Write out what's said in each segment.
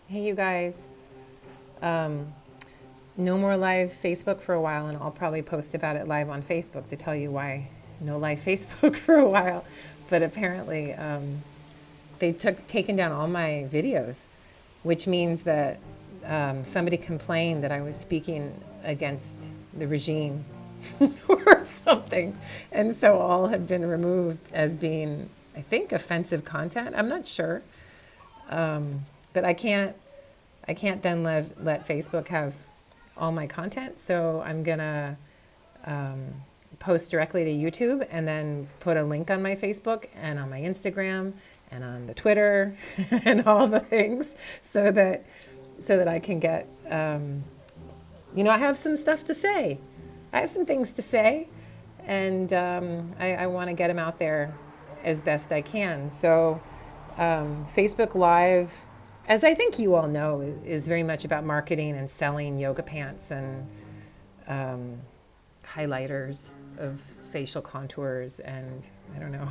Hey, you guys. Um, no more live Facebook for a while, and I'll probably post about it live on Facebook to tell you why no live Facebook for a while. But apparently, they took taken down all my videos, which means that somebody complained that I was speaking against the regime or something, and so all have been removed as being, I think, offensive content. I'm not sure, but I can't then let Facebook have all my content. So I'm gonna post directly to YouTube and then put a link on my Facebook and on my Instagram and on the Twitter and all the things so that I can get I have some stuff to say. I have some things to say, and I want to get them out there as best I can. So Facebook Live, as I think you all know, is very much about marketing and selling yoga pants and highlighters of facial contours and I don't know,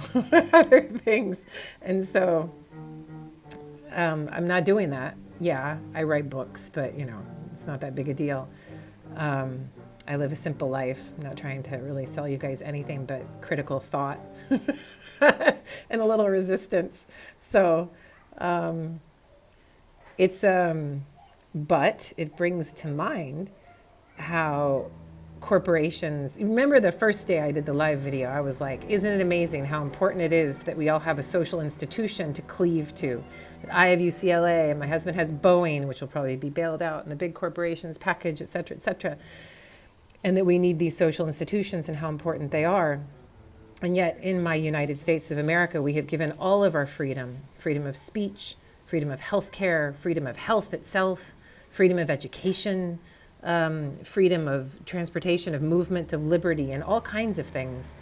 other things. And so I'm not doing that. Yeah, I write books, but it's not that big a deal. I live a simple life. I'm not trying to really sell you guys anything but critical thought and a little resistance. So it's but it brings to mind how corporations, remember the first day I did the live video, I was like, isn't it amazing how important it is that we all have a social institution to cleave to? That I have UCLA and my husband has Boeing, which will probably be bailed out in the big corporations package, et cetera, et cetera. And that we need these social institutions and how important they are. And yet in my United States of America, we have given all of our freedom of speech, freedom of healthcare, freedom of health itself, freedom of education, freedom of transportation, of movement, of liberty, and all kinds of things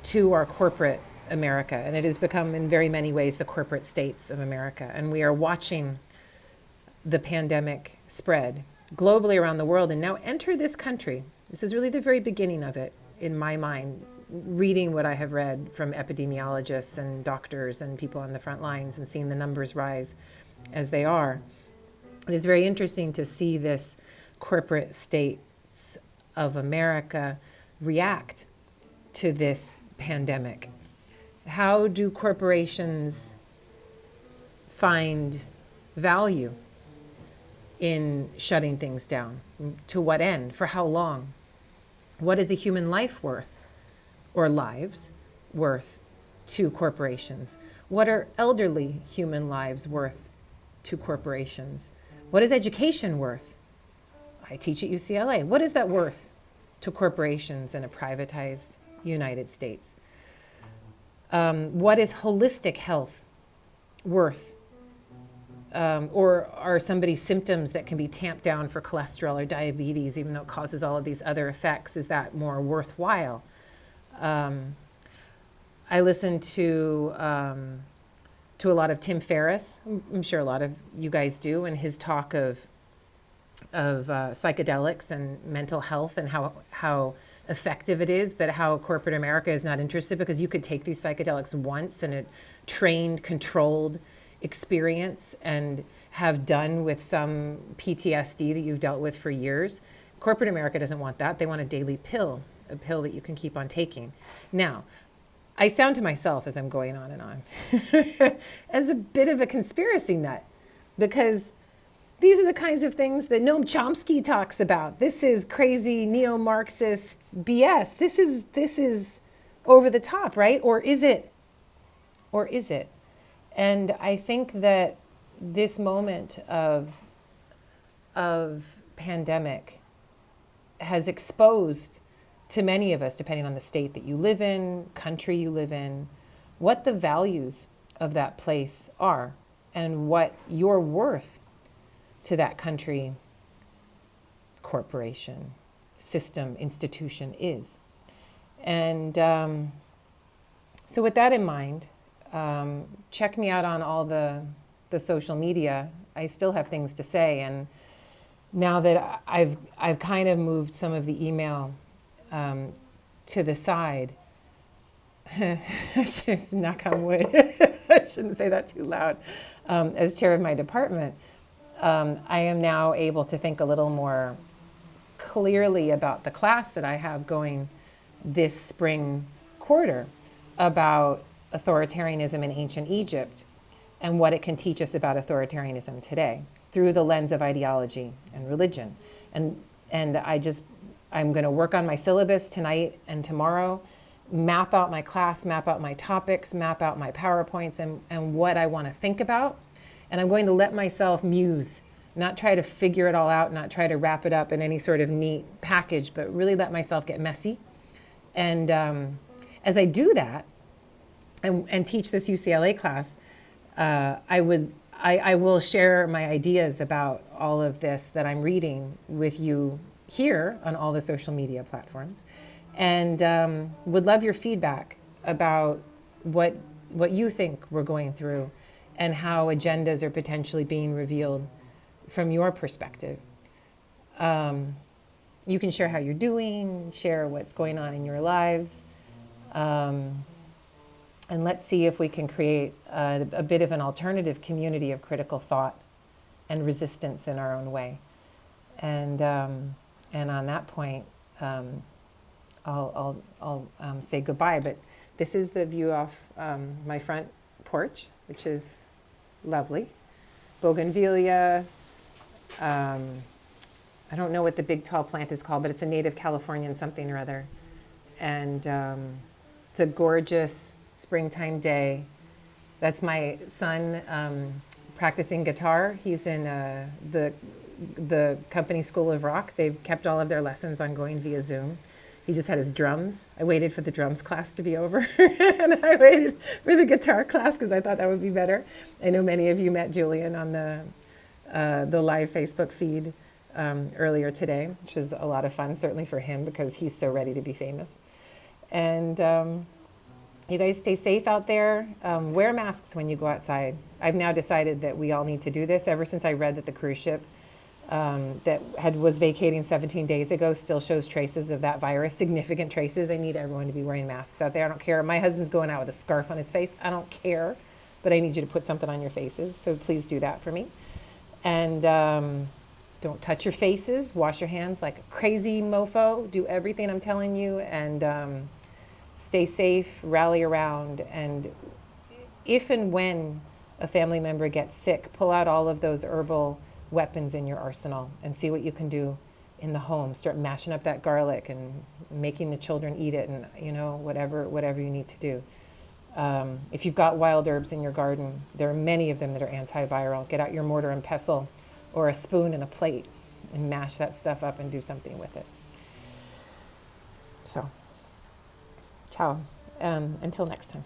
to our corporate America. And it has become, in very many ways, the corporate states of America. And we are watching the pandemic spread globally around the world and now enter this country. This is really the very beginning of it, in my mind, reading what I have read from epidemiologists and doctors and people on the front lines and seeing the numbers rise as they are. It is very interesting to see this corporate states of America react to this pandemic. How do corporations find value in shutting things down? To what end? For how long? What is a human life worth, or lives worth, to corporations? What are elderly human lives worth to corporations? What is education worth? I teach at UCLA. What is that worth to corporations in a privatized United States? What is holistic health worth? Or are somebody's symptoms that can be tamped down for cholesterol or diabetes, even though it causes all of these other effects, is that more worthwhile? I listen to a lot of Tim Ferriss. I'm sure a lot of you guys do, and his talk of psychedelics and mental health and how effective it is, but how corporate America is not interested, because you could take these psychedelics once in a trained, controlled experience and have done with some PTSD that you've dealt with for years. Corporate America doesn't want that. They want a daily pill, a pill that you can keep on taking. Now, I sound to myself as I'm going on and on as a bit of a conspiracy nut, because these are the kinds of things that Noam Chomsky talks about. This is crazy neo-Marxist BS. This is over the top, right? Or is it? Or is it? And I think that this moment of pandemic has exposed to many of us, depending on the state that you live in, country you live in, what the values of that place are and what your worth to that country, corporation, system, institution is. And so with that in mind, check me out on all the social media. I still have things to say, and now that I've kind of moved some of the email to the side, just knock on wood, I shouldn't say that too loud, as chair of my department, I am now able to think a little more clearly about the class that I have going this spring quarter about authoritarianism in ancient Egypt and what it can teach us about authoritarianism today through the lens of ideology and religion. And I'm going to work on my syllabus tonight and tomorrow, map out my class, map out my topics, map out my PowerPoints and what I want to think about. And I'm going to let myself muse, not try to figure it all out, not try to wrap it up in any sort of neat package, but really let myself get messy. And as I do that and teach this UCLA class, I will share my ideas about all of this that I'm reading with you here on all the social media platforms, and would love your feedback about what you think we're going through and how agendas are potentially being revealed from your perspective. You can share how you're doing, share what's going on in your lives, and let's see if we can create a bit of an alternative community of critical thought and resistance in our own way. And on that point, I'll say goodbye. But this is the view off my front porch, which is lovely. Bougainvillea. I don't know what the big tall plant is called, but it's a native Californian something or other. And it's a gorgeous springtime day. That's my son practicing guitar. He's in the company School of Rock. They've kept all of their lessons on going via Zoom. He just had his drums. I waited for the drums class to be over and I waited for the guitar class because I thought that would be better. I know many of you met Julian on the live Facebook feed earlier today, which was a lot of fun, certainly for him because he's so ready to be famous. And you guys stay safe out there. Wear masks when you go outside. I've now decided that we all need to do this. Ever since I read that the cruise ship that was vacating 17 days ago still shows traces of that virus, significant traces. I need everyone to be wearing masks out there. I don't care. My husband's going out with a scarf on his face. I don't care, but I need you to put something on your faces. So please do that for me. And don't touch your faces. Wash your hands like a crazy mofo. Do everything I'm telling you, and stay safe, rally around. And if and when a family member gets sick, pull out all of those herbal weapons in your arsenal and see what you can do in the home. Start mashing up that garlic and making the children eat it, and whatever you need to do. If you've got wild herbs in your garden, there are many of them that are antiviral. Get out your mortar and pestle or a spoon and a plate and mash that stuff up and do something with it. So, ciao. Until next time.